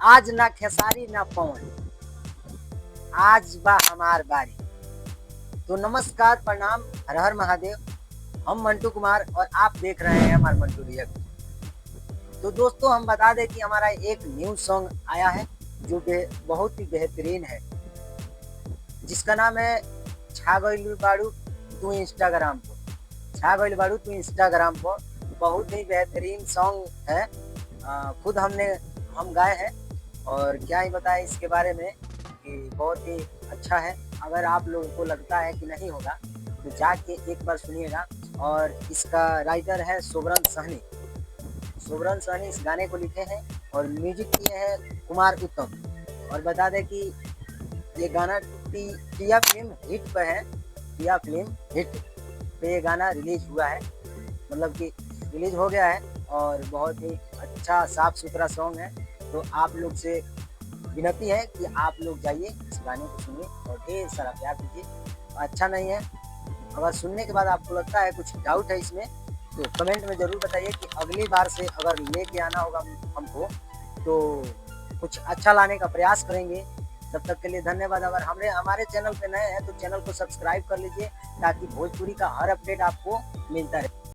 आज ना खेसारी ना पवन, आज बा हमार बारी। तो नमस्कार, प्रणाम, हर हर महादेव। हम मंटू कुमार और आप देख रहे हैं हमारे मंटू रिएक्ट। तो दोस्तों हम बता दें कि हमारा एक न्यू सॉन्ग आया है जो बहुत ही बेहतरीन है, जिसका नाम है छा गइल बाड़ू तू इंस्टाग्राम पर। छा गइल बाड़ू तू इंस्टाग्राम पर बहुत ही बेहतरीन सॉन्ग है। खुद हम गाए हैं और क्या ही बताएं इसके बारे में कि बहुत ही अच्छा है। अगर आप लोगों को लगता है कि नहीं होगा तो जाके एक बार सुनिएगा। और इसका राइटर है सोबरन सहनी। सोबरन सहनी इस गाने को लिखे हैं और म्यूजिक किए हैं कुमार उत्तम। और बता दें कि ये गाना टिया फिल्म हिट पे है। टिया फिल्म हिट पे ये गाना रिलीज हुआ है, मतलब कि रिलीज हो गया है। और बहुत ही अच्छा साफ सुथरा सॉन्ग है। तो आप लोग से विनती है कि आप लोग जाइए इस गाने को सुनिए और ढेर सारा प्यार दीजिए। अच्छा नहीं है, अगर सुनने के बाद आपको लगता है कुछ डाउट है इसमें तो कमेंट में ज़रूर बताइए कि अगली बार से अगर लेके आना होगा हमको तो कुछ अच्छा लाने का प्रयास करेंगे। तब तक के लिए धन्यवाद। अगर हमारे चैनल पे नए हैं तो चैनल को सब्सक्राइब कर लीजिए ताकि भोजपुरी का हर अपडेट आपको मिलता रहे।